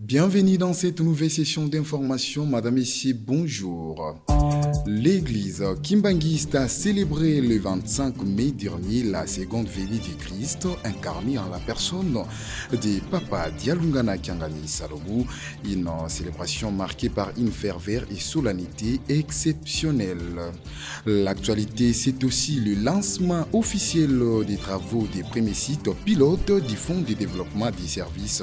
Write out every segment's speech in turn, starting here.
Bienvenue dans cette nouvelle session d'information. Madame, Messieurs, bonjour. L'église kimbanguiste a célébré le 25 mai dernier la seconde venue du Christ, incarné en la personne de Papa Dialungana Kiangani Salomo, une célébration marquée par une ferveur et solennité exceptionnelle. L'actualité, c'est aussi le lancement officiel des travaux des premiers sites pilotes du Fonds de développement des services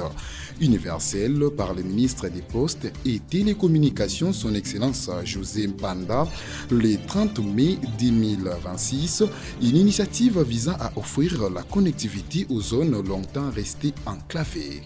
universels par le ministre des Postes et Télécommunications, son Excellence José Mpanda, le 30 mai 2026, une initiative visant à offrir la connectivité aux zones longtemps restées enclavées.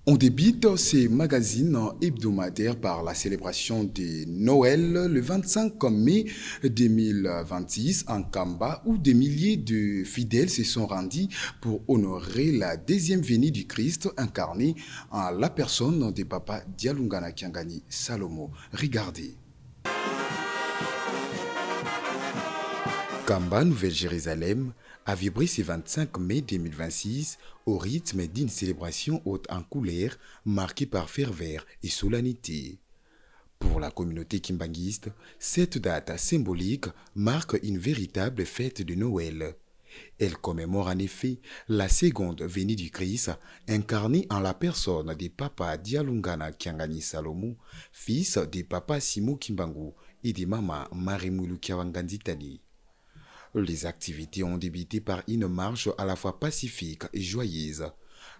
On débute ces magazines hebdomadaires par la célébration de Noël le 25 mai 2026 en Kamba, où des milliers de fidèles se sont rendus pour honorer la deuxième venue du Christ incarné en la personne de Papa Dialungana Kiangani Salomo. Regardez. Kamba, Nouvelle-Jérusalem, a vibré ce 25 mai 2026 au rythme d'une célébration haute en couleur marquée par ferveur et solennité. Pour la communauté kimbanguiste, cette date symbolique marque une véritable fête de Noël. Elle commémore en effet la seconde venue du Christ incarnée en la personne de Papa Dialungana Kiangani Salomo, fils de Papa Simo Kimbangu et de Maman Marimulu Kiawanganditani. Les activités ont débuté par une marche à la fois pacifique et joyeuse.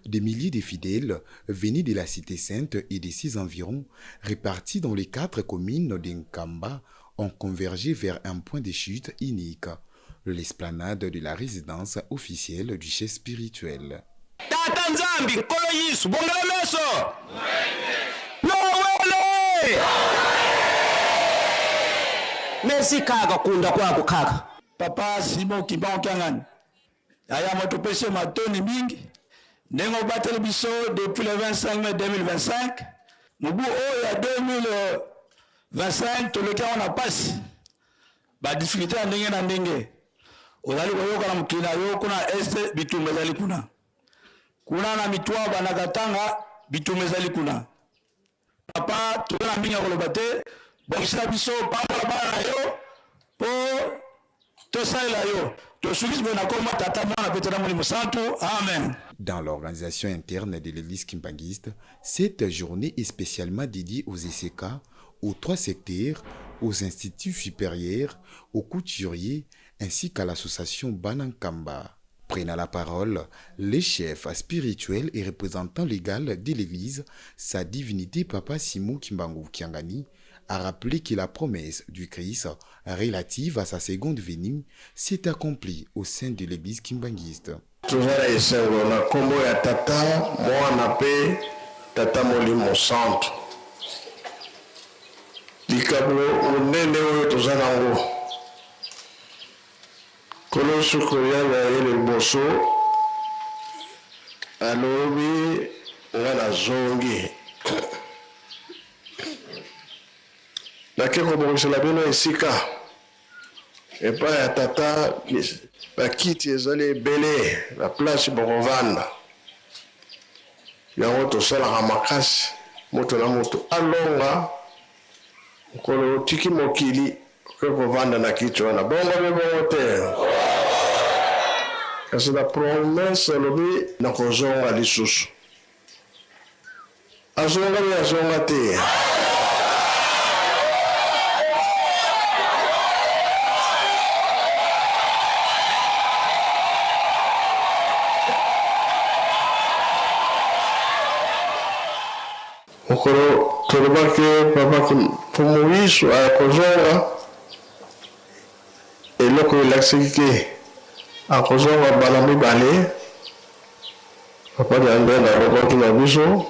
Des milliers de fidèles venus de la cité sainte et de ses environs, répartis dans les 4 communes d'Nkamba, ont convergé vers un point de chute unique, l'esplanade de la résidence officielle du chef spirituel. Merci kaka kunda kwako kaka. Papa Simo Kimbangu Kiangani aya motopeshe matoni mingi nengo batele biso depuis le 25 mai 2025 mubu oya 2025 toleka on passe ba difficulté ndenge na ndenge ozali koyoka na mukina yo kuna este bitumba zali kuna na mitwa bana katanga bitumba zali kuna papa tona minga kolobate bokisa biso papa bana yo po Dans l'organisation interne de l'église kimbanguiste, cette journée est spécialement dédiée aux ECK, aux 3 secteurs, aux instituts supérieurs, aux couturiers, ainsi qu'à l'association Banankamba. Prenant la parole, les chefs spirituels et représentants légaux de l'église, sa divinité Papa Simo Kimbangu Kiangani, a rappelé que la promesse du Christ relative à sa seconde venue s'est accomplie au sein de l'église kimbanguiste. Nakeko bongisa bino esika epa ya tata bakiti ezali ebele la place bokovanda yango tosalaka makasi moto na moto alonga nkolo tiki mokili kokovanda na kiti wana bongo be bongo te kasi la promesse alobi nakozonga lisusu azonga be azonga te. Okoro torobake papa kumuwisu akozonga eloko ilaksiki akozonga bana mibale papa de ande na robaki na biso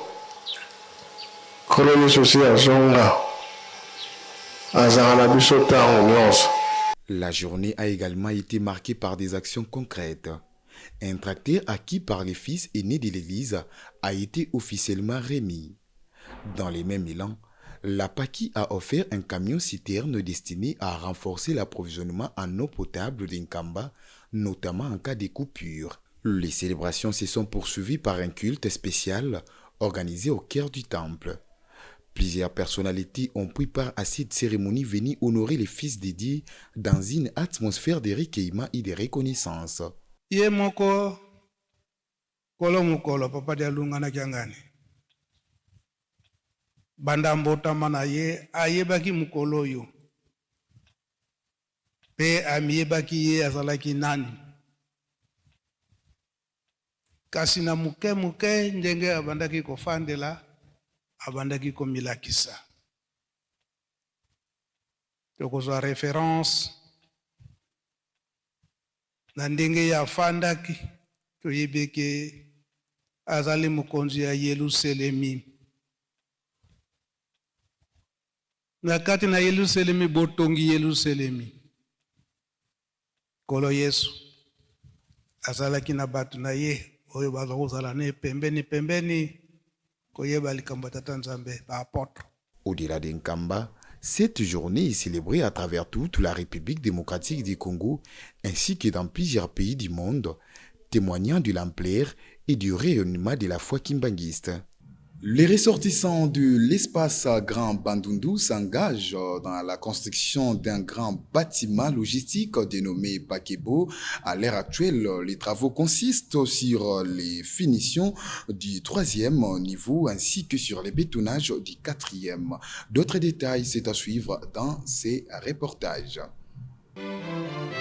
koloni sosi azonga azanga na biso tango nyonso. La journée a également été marquée par des actions concrètes. Un tracteur acquis par les fils aînés de l'église a été officiellement remis. Dans les mêmes élans, la PACI a offert un camion-citerne destiné à renforcer l'approvisionnement en eau potable d'Nkamba, notamment en cas de coupure. Les célébrations se sont poursuivies par un culte spécial organisé au cœur du temple. Plusieurs personnalités ont pris part à cette cérémonie venue honorer les fils dédiés dans une atmosphère de recueillement et de reconnaissance. Ye moko kolo mukolo papa dia lungana kiangani. Banda mbota mana ye ayebaki mukolo yo. Pe amiyebaki ye azalaki nani. Kasi na muke njenge abandaki kofandela abandaki komilakisa. Tokozwa référence na ndenge ya fandaki toyebeke azali mukonzi ya Yerusalemi. Na kati na Yerusalemi botongi Yerusalemi. Kolo Yesu azalaki na batu na ye oyo bazozala ne pembeni koyeba likambo tata Nzambe ba apôtre. Au-delà d'Nkamba, cette journée est célébrée à travers toute la République démocratique du Congo ainsi que dans plusieurs pays du monde, témoignant de l'ampleur et du rayonnement de la foi kimbanguiste. Les ressortissants de l'espace Grand Bandundu s'engagent dans la construction d'un grand bâtiment logistique dénommé Pakebo. À l'heure actuelle, les travaux consistent sur les finitions du 3e niveau ainsi que sur les bétonnages du 4e. D'autres détails, c'est à suivre dans ces reportages.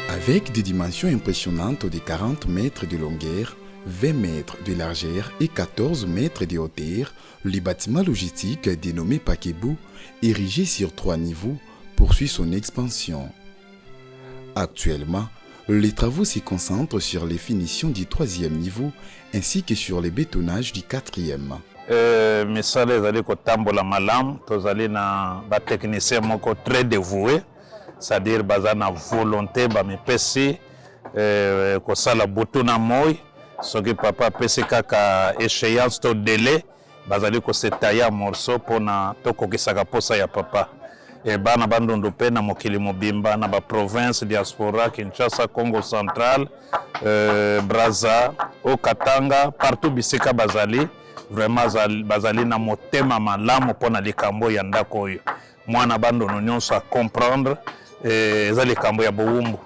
Avec des dimensions impressionnantes de 40 mètres de longueur, 20 mètres de largeur et 14 mètres de hauteur, le bâtiment logistique dénommé Pakebo, érigé sur 3 niveaux, poursuit son expansion. Actuellement, les travaux se concentrent sur les finitions du 3e niveau ainsi que sur les bétonnages du 4e. Misala ezali kotambola malamu, tozali na ba technicien moko très dévoué, c'est-à-dire baza na volonté ba mipesi kosala butu na moi. Soki papa apesi kaka échéance to délai bazali kosetaya morceau mpona tokokisaka posa ya papa. Bana bandundu mpe na mokili mobimba na baprovince diaspora Kinshasa, Congo central, Brazza, Okatanga, partout bisika bazali vraiment bazali na motema malamu mpona likambo ya ndako oyo. Mwana bandundu nyonso a comprendre eza likambo ya bowumbu.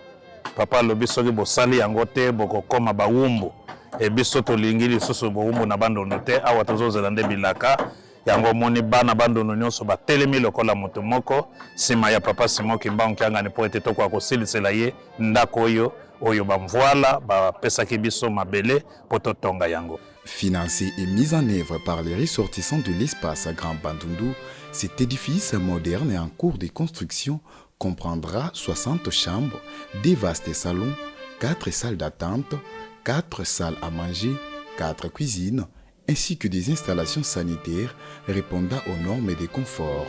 Papa alobi soki bosali yango te bokokoma bawumbu. Biso tolingi lisusu bowumbu na bandundu te awa tozozela nde bilaka yango moni bana bandundu nyonso batelemi lokola moto moko nsima ya papa Simon Kimbangu Kiangani po ete tokoka kosilisela ye ndako oyo bamvoila bapesaki biso mabele po totonga yango. Financé et mis en œuvre par les ressortissants de l'espace à Grand Bandundu, cet édifice moderne et en cours de construction comprendra 60 chambres, des vastes salons, 4 salles d'attente, 4 salles à manger, 4 cuisines, ainsi que des installations sanitaires répondant aux normes de confort.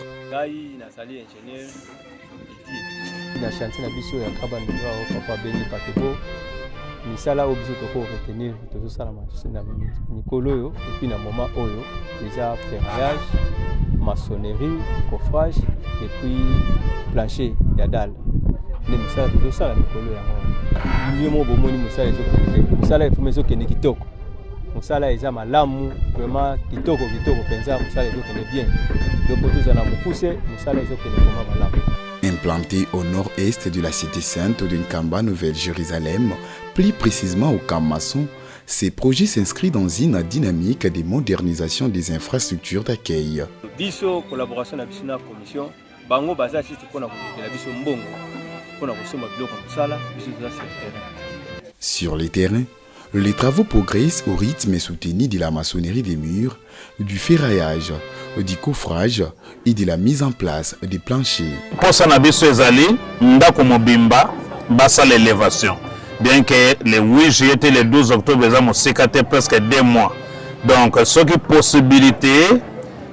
Na chantier na biso ya Kabandundu au papa Beni Pakebo misala oyo biso toko retenir tozosala na mikolo oyo et puis na moment oyo déjà ferraillage, maçonnerie, coffrage et puis plancher ya dalle. Ne misala tozosala mikolo yango nyemo bomoni misala ezokende misala ifume ezokende kitoko musala eza malamu vraiment kitoko penza musala ezokende bien donc tozana mukuse musala ezokende vraiment malamu. Implanté au nord-est de la cité sainte de Nkamba, Nouvelle-Jérusalem, plus précisément au Camp Maçon, ces projets s'inscrivent dans une dynamique de modernisation des infrastructures d'accueil. Biso collaboration na biso na commission bango baza site pona ko la biso mbongo pona ko soma biloko musala biso za terrain. Sur les terrains, les travaux progressent au rythme soutenu de la maçonnerie des murs, du ferraillage, du coffrage et de la mise en place des planchers. Posa na biso ezali ndako mobimba basa l'élévation. Bien que le 8 juillet et le 12 octobre eza mosika te presque 2 mois. Donc ce qui possibilité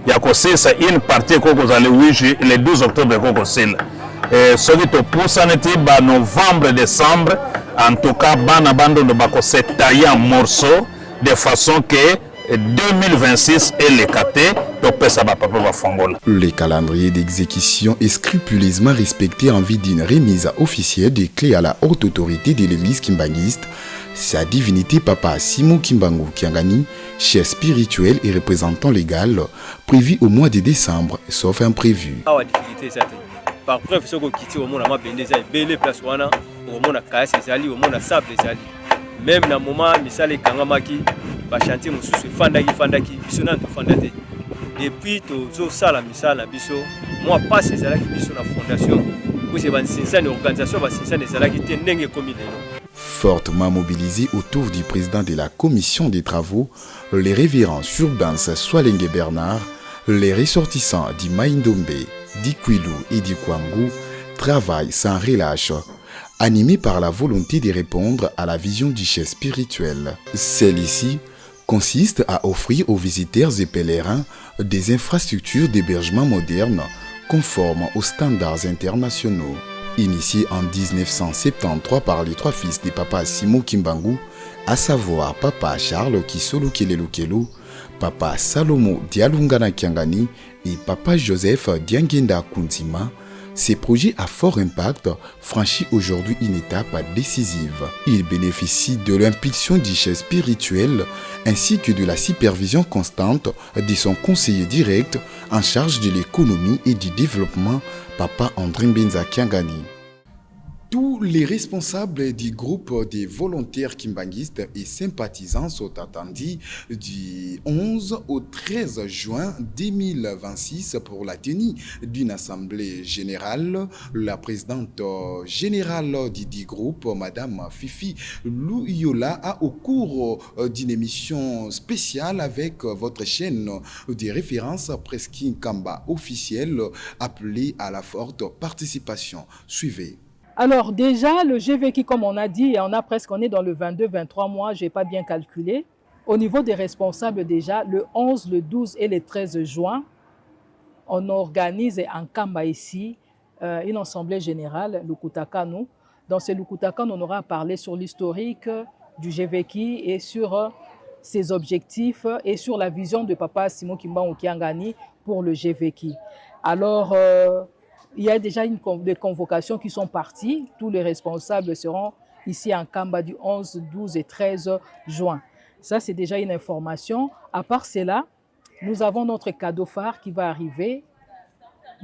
ya kosilisa une partie ko kozali 8 juillet le 12 octobre ko kosila. Ce qui to poussa neti ba novembre décembre en tout cas bana bandundu bako se tailler en morceaux de façon que 2026 elekate topesa bapapa bafongola. Le calendrier d'exécution est scrupuleusement respecté en vue d'une remise officielle des clés à la haute autorité de l'église kimbangiste, sa divinité Papa Simon Kimbangu Kiangani, chef spirituel et représentant légal, prévu au mois de décembre, sauf imprévu. Par preuve, ce qu'on quitte au monde, on a belle place, on a casse ezali, on a sable ezali. Même dans le moment, misale kangamaki, ba chantier mususu fandaki, biso na to fandate. Depuis to sala misala biso, moi passe ezalaki biso na fondation. Pour ces bansinsa une organisation bansinsa ezalaki te ndenge komi lelo. Fortement mobilisé autour du président de la commission des travaux, les révérends Surbans Swalenge Bernard, les ressortissants du Maïndombe, d'Ikwilu et du Kwangu travaillent sans relâche, animés par la volonté de répondre à la vision du chef spirituel. Celle-ci consiste à offrir aux visiteurs et pèlerins des infrastructures d'hébergement modernes conformes aux standards internationaux. Initié en 1973 par les trois fils de Papa Simon Kimbangu, à savoir Papa Charles Kisolo Kelelukelu, Papa Salomo Dialungana Kiangani et Papa Joseph Diangenda Kunzima, ces projets à fort impact franchissent aujourd'hui une étape décisive. Ils bénéficient de l'impulsion du chef spirituel ainsi que de la supervision constante de son conseiller direct en charge de l'économie et du développement, Papa André Mbenza Kiangani. Tous les responsables du groupe des volontaires kimbanguistes et sympathisants sont attendus du 11 au 13 juin 2026 pour la tenue d'une assemblée générale. La présidente générale du groupe, Madame Fifi Louyola, a au cours d'une émission spéciale avec votre chaîne de référence Presqu'île Kamba officielle appelée à la forte participation. Suivez. Alors déjà, le GVK, comme on a dit, on est dans le 22-23 mois, je n'ai pas bien calculé. Au niveau des responsables déjà, le 11, le 12 et le 13 juin, on organise en Kamba ici une assemblée générale, Lukutakanu. Dans ce Lukutakanu, on aura parlé sur l'historique du GVK et sur ses objectifs et sur la vision de Papa Simon Kimbangu Kiangani pour le GVK. Alors, il y a déjà des convocations qui sont parties. Tous les responsables seront ici en Kamba du 11, 12 et 13 juin. Ça, c'est déjà une information. À part cela, nous avons notre cadeau phare qui va arriver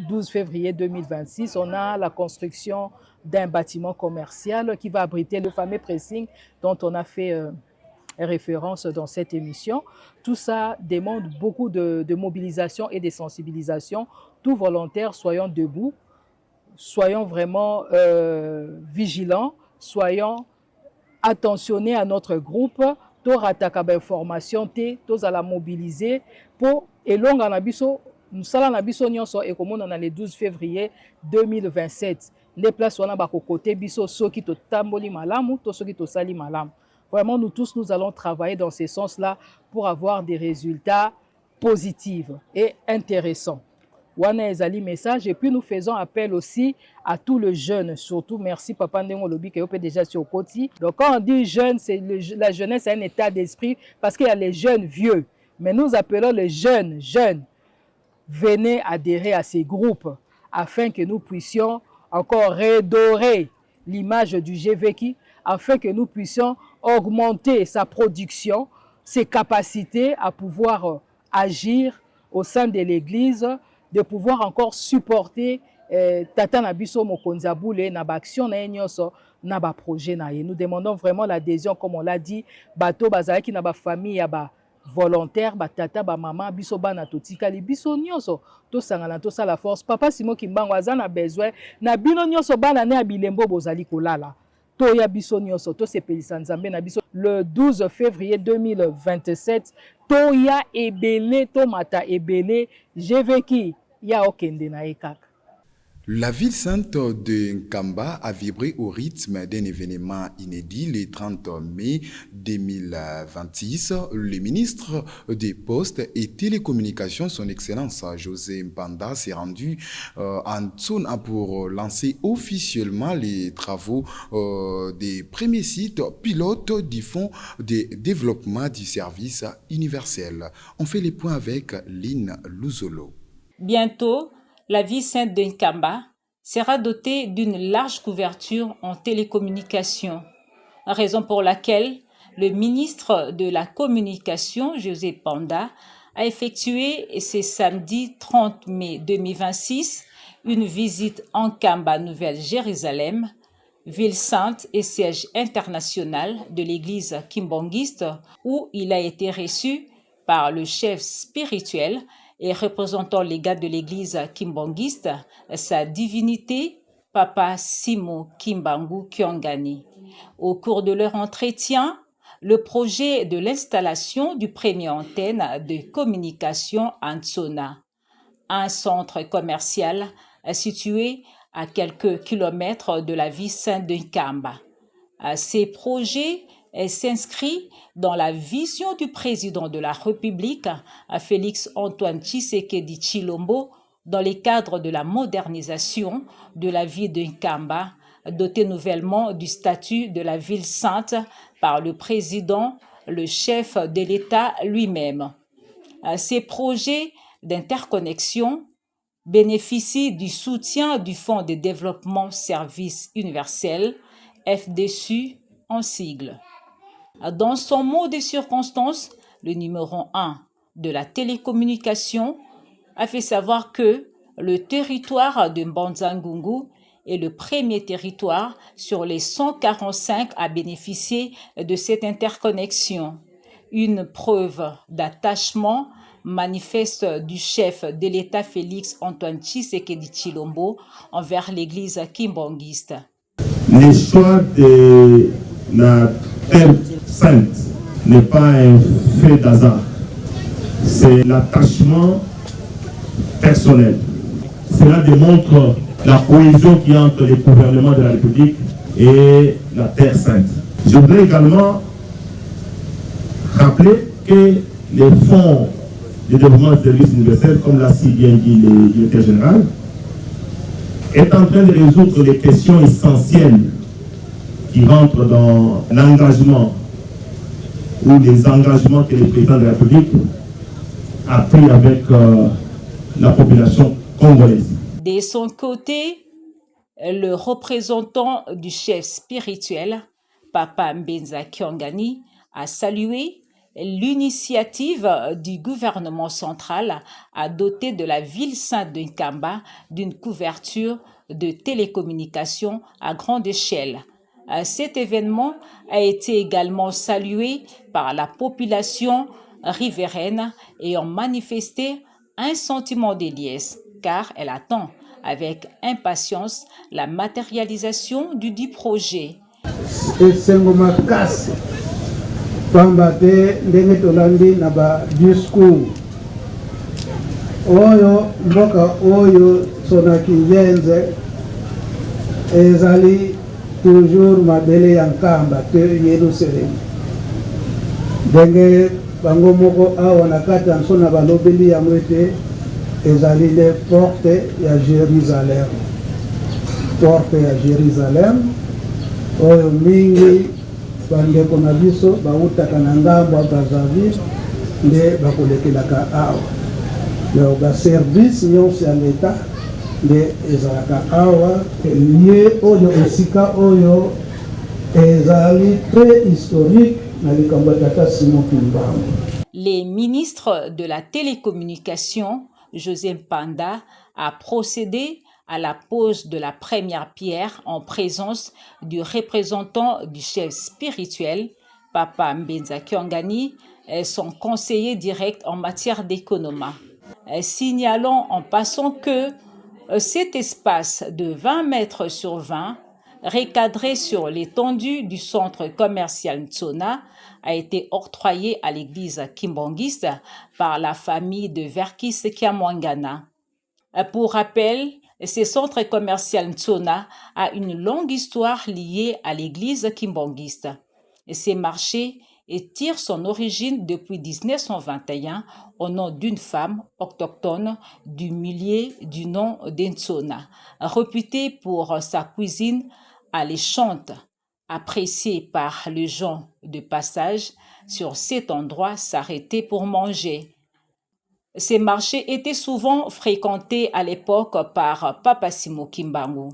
12 février 2026. On a la construction d'un bâtiment commercial qui va abriter le fameux pressing dont on a fait référence dans cette émission. Tout ça demande beaucoup de mobilisation et de sensibilisation. Tous volontaires, soyons debout, soyons vraiment vigilants, soyons attentionnés à notre groupe, to rataka ba information te, to za la mobiliser pour elonga na biso, musala na biso nyonso e komona na le 12 février 2027. Les places wana ba kokote biso soki to tamboli malamu, to soki to sali malamu. Vraiment, nous tous, nous allons travailler dans ce sens-là pour avoir des résultats positifs et intéressants. Wana ezali message. Et puis, nous faisons appel aussi à tous les jeunes, surtout, merci Papa Ndengo Lobi, qui est déjà sur Koti. Donc, quand on dit jeune, la jeunesse, c'est un état d'esprit parce qu'il y a les jeunes vieux. Mais nous appelons les jeunes. Venez adhérer à ces groupes afin que nous puissions encore redorer l'image du GVK, afin que nous puissions augmenter sa production, ses capacités à pouvoir agir au sein de l'Église, de pouvoir encore supporter Tata Nabiso Mokonzaboule, Naba Action Naenyoso, Naba Projet Naye. Nous demandons vraiment l'adhésion, comme on l'a dit, Bato Bazaki Naba famille, Yaba volontaire, Tata, Maman, Biso Bana Totikali, Biso Nyoso, to sangana to sa la force. Papa Simon Kimbangu azana besoin, na bino Nyoso Bana ne abilembo bozali kolala. Toya biso nyonso to sepelisa nzambe na biso le 12 février 2027 toya ebele to mata ebele GVK ya okende na ekaka. La ville sainte de Nkamba a vibré au rythme d'un événement inédit le 30 mai 2026. Le ministre des Postes et Télécommunications, son Excellence José Mpanda, s'est rendu en Tsona pour lancer officiellement les travaux des premiers sites pilotes du Fonds de développement du service universel. On fait les points avec Lynn Luzolo. Bientôt, la ville sainte de Nkamba sera dotée d'une large couverture en télécommunications, raison pour laquelle le ministre de la Communication, José Panda, a effectué ce samedi 30 mai 2026 une visite en Nkamba, Nouvelle-Jérusalem, ville sainte et siège international de l'église kimbangiste, où il a été reçu par le chef spirituel et représentant légat de l'église kimbangiste, sa divinité, Papa Simo Kimbangu Kyongani. Au cours de leur entretien, le projet de l'installation du premier antenne de communication en Tsona, un centre commercial situé à quelques kilomètres de la ville sainte de Nkamba. Ces projets s'inscrit dans la vision du président de la République, Félix Antoine Tshisekedi Tshilombo, dans le cadre de la modernisation de la ville de Nkamba, dotée nouvellement du statut de la ville sainte par le président, le chef de l'État lui-même. Ces projets d'interconnexion bénéficient du soutien du Fonds de développement service universel, FDSU en sigle. Dans son mot de circonstance, le numéro 1 de la télécommunication a fait savoir que le territoire de Mbanza-Ngungu est le premier territoire sur les 145 à bénéficier de cette interconnexion. Une preuve d'attachement manifeste du chef de l'État Félix Antoine Tshisekedi Tshilombo envers l'église kimbangiste. Le choix de la Terre sainte n'est pas un fait d'hasard. C'est l'attachement personnel. Cela démontre la cohésion qu'il y a entre le gouvernement de la République et la Terre sainte. Je voudrais également rappeler que les fonds de développement de services universels, comme l'a si bien dit le directeur général, est en train de résoudre les questions essentielles qui rentrent dans l'engagement ou les engagements que le président de la République a pris avec la population congolaise. De son côté, le représentant du chef spirituel, Papa Mbenza Kyongani, a salué l'initiative du gouvernement central à doter de la ville sainte de Nkamba d'une couverture de télécommunications à grande échelle. Cet événement a été également salué par la population riveraine ayant manifesté un sentiment de liesse, car elle attend avec impatience la matérialisation du dit projet. Pambate ndenge tolandi na ba discours oyo mboka oyo sonaki nzenze ezali toujours mabele ya Nkamba te Yerusalemu ndenge bango moko awa na kati ya nso na balobeli yango ete ezali le porte ya Jérusalem, porte ya Jérusalem oyo mingi bandeko na biso bautaka na ngambo ya Brazzaville nde bakolekelaka awa yo baservice nyonso ya leta nde ezalaka awa lie oyo esika oyo ezali très historique na likambo ya tata Simon Kimbangu. Les ministres de la télécommunication, José Mpanda, a procédé à la pose de la première pierre en présence du représentant du chef spirituel, Papa Mbenza Kyongani, et son conseiller direct en matière d'économie. Signalant en passant que cet espace de 20 mètres sur 20, recadré sur l'étendue du centre commercial Tsona, a été octroyé à l'église kimbangiste par la famille de Verkis Kiamwangana. Pour rappel, Ce centre commercial Ntsona a une longue histoire liée à l'église kimbangiste. Ces marchés tire son origine depuis 1921 au nom d'une femme autochtone du milieu du nom d'Ntsona, réputée pour sa cuisine alléchante, appréciée par les gens de passage sur cet endroit s'arrêter pour manger. Ces marchés étaient souvent fréquentés à l'époque par Papa Simo Kimbangu.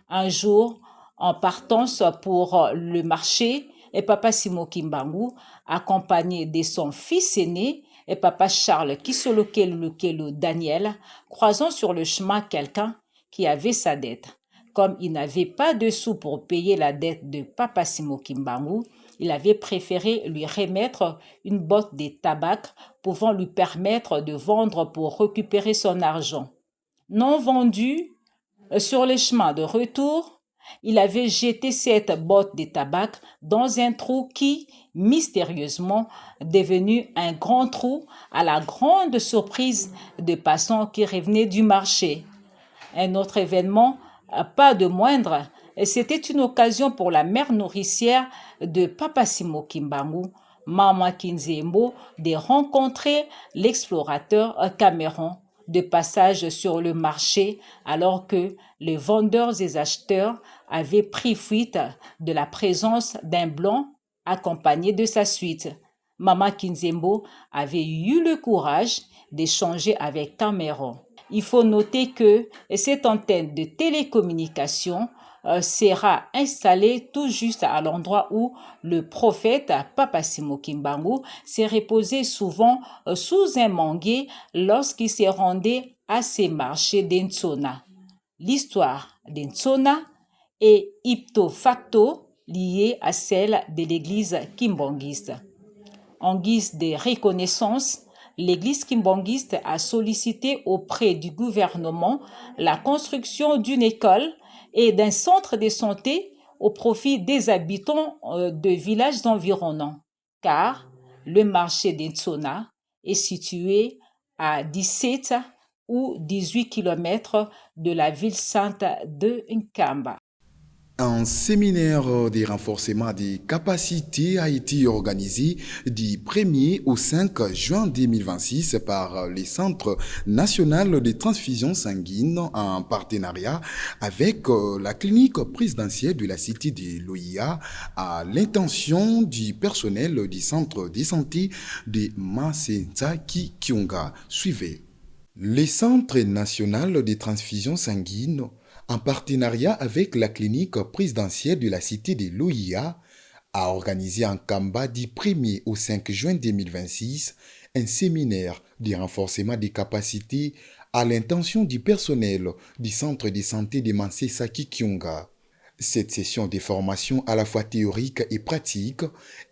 Un jour, en partance pour le marché, et Papa Simo Kimbangu, accompagné de son fils aîné, et Papa Charles Kisolokelo Daniel, croisant sur le chemin quelqu'un qui avait sa dette. Comme il n'avait pas de sous pour payer la dette de Papa Simo Kimbangu, il avait préféré lui remettre une botte de tabac pouvant lui permettre de vendre pour récupérer son argent. Non vendu, sur le chemin de retour, il avait jeté cette botte de tabac dans un trou qui, mystérieusement, devenu un grand trou à la grande surprise des passants qui revenaient du marché. Un autre événement, pas de moindre, c'était une occasion pour la mère nourricière de Papa Simo Kimbangu, Mama Kinzembo, de rencontrer l'explorateur Cameron de passage sur le marché alors que les vendeurs et acheteurs avaient pris fuite de la présence d'un blanc accompagné de sa suite. Mama Kinzembo avait eu le courage d'échanger avec Cameron. Il faut noter que cette antenne de télécommunication sera installée tout juste à l'endroit où le prophète Papa Simo Kimbangu s'est reposé souvent sous un manguier lorsqu'il s'est rendu à ces marchés d'Ntsona. L'histoire d'Ntsona est ipso facto liée à celle de l'église kimbangiste. En guise de reconnaissance, l'église kimbangiste a sollicité auprès du gouvernement la construction d'une école et d'un centre de santé au profit des habitants de villages environnants, car le marché d'Ntsona est situé à 17 ou 18 km de la ville sainte de Nkamba. Un séminaire de renforcement des capacités a été organisé du 1er au 5 juin 2026 par le Centre national de transfusion sanguine en partenariat avec la clinique présidentielle de la cité de l'OIA à l'intention du personnel du centre de santé de Masenzaki Kyunga. Suivez. Le Centre national de transfusion sanguine en partenariat avec la clinique présidentielle de la cité de l'OIA, a organisé en Kamba du 1er au 5 juin 2026 un séminaire de renforcement des capacités à l'intention du personnel du centre de santé de Masenzaki Kyunga. Cette session de formation à la fois théorique et pratique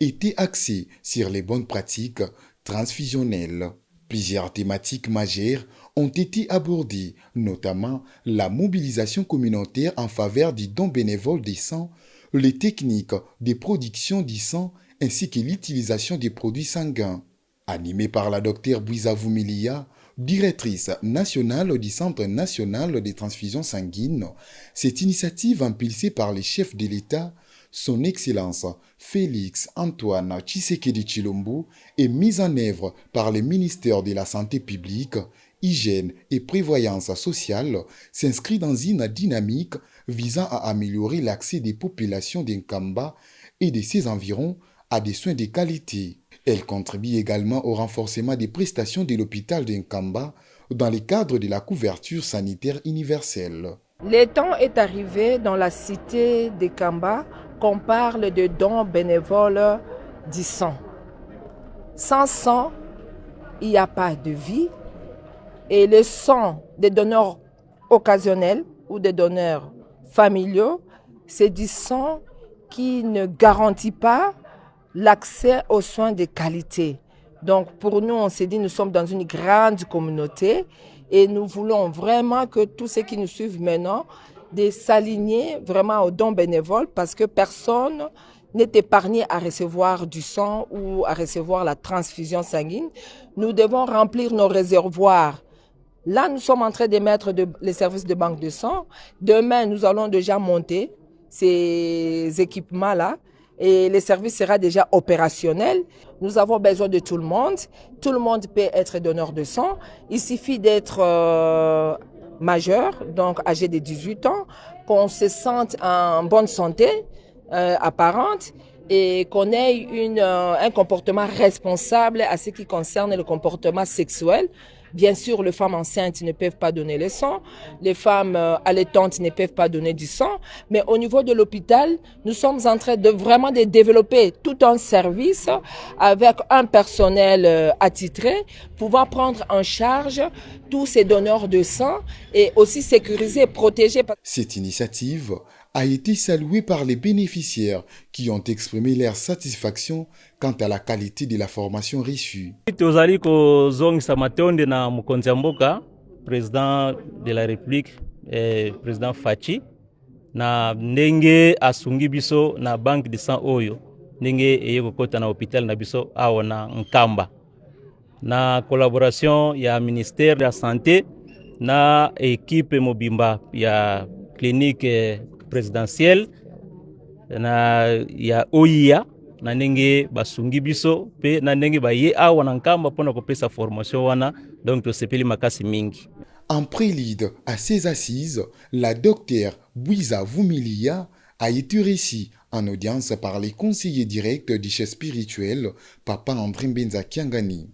était axée sur les bonnes pratiques transfusionnelles. Plusieurs thématiques majeures ont été abordées, notamment la mobilisation communautaire en faveur du don bénévole des sang, les techniques de production du sang ainsi que l'utilisation des produits sanguins. Animée par la Dr Bouizavou Milia, directrice nationale du Centre national de transfusion sanguine, cette initiative impulsée par les chefs de l'État, son Excellence Félix Antoine Tshisekedi Tshilombo est mise en œuvre par le ministère de la Santé publique, Hygiène et Prévoyance sociale, s'inscrit dans une dynamique visant à améliorer l'accès des populations d'Nkamba et de ses environs à des soins de qualité. Elle contribue également au renforcement des prestations de l'hôpital d'Nkamba dans le cadre de la couverture sanitaire universelle. Le temps est arrivé dans la cité de Kamba qu'on parle de dons bénévoles du sang. Sans sang, il n'y a pas de vie. Et le sang des donneurs occasionnels ou des donneurs familiaux, c'est du sang qui ne garantit pas l'accès aux soins de qualité. Donc pour nous, on s'est dit, nous sommes dans une grande communauté et nous voulons vraiment que tous ceux qui nous suivent maintenant de s'aligner vraiment aux dons bénévoles parce que personne n'est épargné à recevoir du sang ou à recevoir la transfusion sanguine. Nous devons remplir nos réservoirs Là, nous sommes en train de mettre les services de banque de sang. Demain, nous allons déjà monter ces équipements-là et le service sera déjà opérationnel. Nous avons besoin de tout le monde. Tout le monde peut être donneur de sang. Il suffit d'être majeur, donc âgé de 18 ans, qu'on se sente en bonne santé apparente et qu'on ait un comportement responsable à ce qui concerne le comportement sexuel. Bien sûr, les femmes enceintes ne peuvent pas donner le sang, les femmes allaitantes ne peuvent pas donner du sang, mais au niveau de l'hôpital, nous sommes en train de vraiment de développer tout un service avec un personnel attitré, pouvant prendre en charge tous ces donneurs de sang et aussi sécuriser et protéger. Cette initiative a été saluée par les bénéficiaires qui ont exprimé leur satisfaction quant à la qualité de la formation reçue. Tozali kozongisa matonde na mokonzi ya mboka, président de la République, président Fachi, na ndenge asungi biso na banque de sang oyo, ndenge eye kokota na hôpital na biso awa na Nkamba. Na collaboration ya ministère de la santé na équipe mobimba ya clinique présidentielle na ya OIA na ndenge basungi biso pe na ndenge baye awa na Nkamba pona kopesa formation wana, donc tosepeli makasi mingi. En prélude à ces assises, la docteure Bouiza Vumilia a été reçue en audience par les conseillers directs du chef spirituel Papa André Mbenza Kiangani.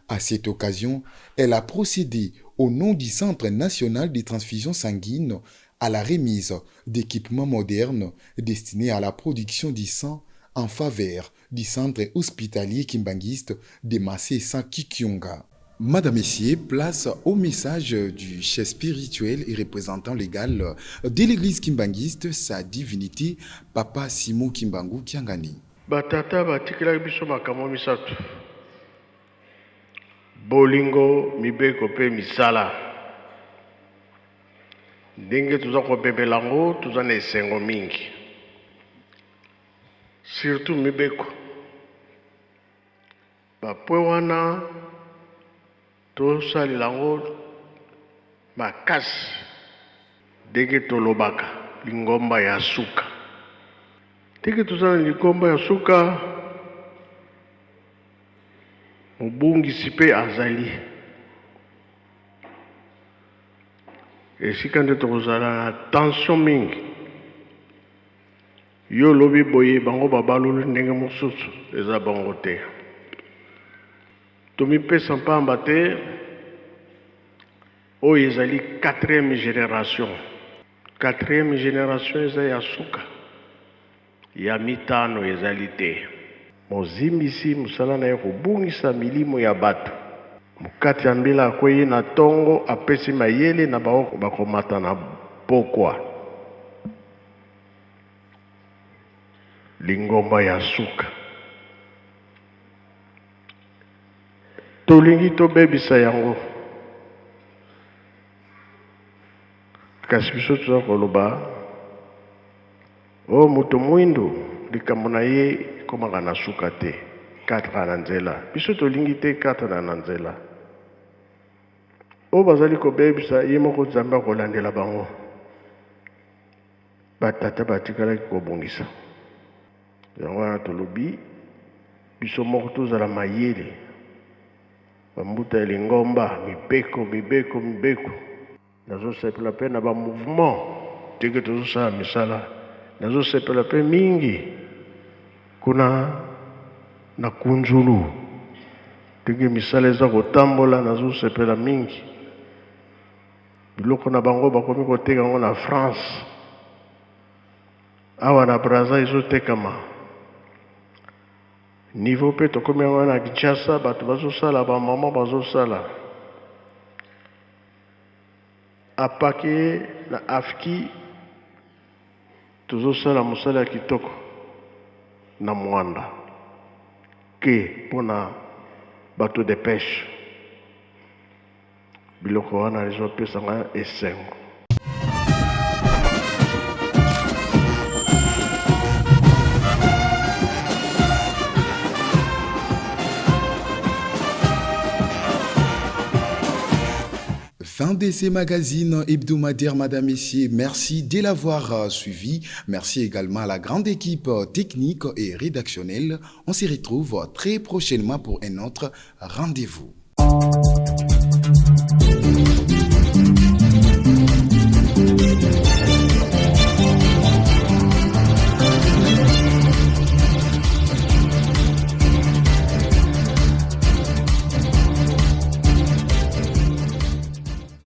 À cette occasion, elle a procédé au nom du Centre national des transfusions sanguines à la remise d'équipements modernes destinés à la production du sang en faveur du centre hospitalier kimbanguiste de Massé-San Kikyunga. Madame, Messieurs, place au message du chef spirituel et représentant légal de l'église kimbanguiste, sa divinité, Papa Simon Kimbangu Kiangani. Batata batikela biso makambo misato. Bolingo mibeko pe misala. Ndenge tuza kopepela ngo tuza na esengo mingi. Surtout mibeko. Bapwe wana tosalela ngo makasi ndenge tolobaka lingomba ya suka. Ndenge tuza na lingomba ya suka, mobungisi mpe azali. Esika nde tokozala na tension mingi. Yo lobi boye bango babalulu ndenge mosusu eza bango te. Tomipesa mpamba te oyo ezali 4e génération. 4e génération eza ya suka. Ya mitano ezali te. Mozimbisi musala na ye kobungisa milimo ya bato. Mukati ya mbila akweye na tongo apesi mayele na bao bakomata na pokwa. Lingomba ya suka. Tolingi tobebisa yango. Kasi biso tuza koloba o moto mwindu likambo na ye komaka na suka te. 4 na nzela. Biso tolingi te 4 na nzela. O bazali kobebisa ye moko Nzambe akolandela bango. Batata batikalaki kobongisa. Yango wana tolobi biso moko tozala mayele. Bambuta elingomba mibeko. Nazo sepela pe na ba mouvement. Teke tozosala misala. Nazo sepela pe mingi. Kuna na kunjulu. Teke misala eza kotambola nazo sepela mingi. Biloko na bango bakomi koteka ngo na France. Awa na Brazza ezotekama. Niveau pe tokomi yango na Kinshasa bato bazosala ba mama bazosala. Apake na Afki tozosala mosala ya kitoko na Mwanda. Ke pona bateau de pêche. Biloko wana ezopesa nga esengo. Fin de ces magazines hebdomadaires, madame, messieurs. Merci de l'avoir suivi. Merci également à la grande équipe technique et rédactionnelle. On se retrouve très prochainement pour un autre rendez-vous.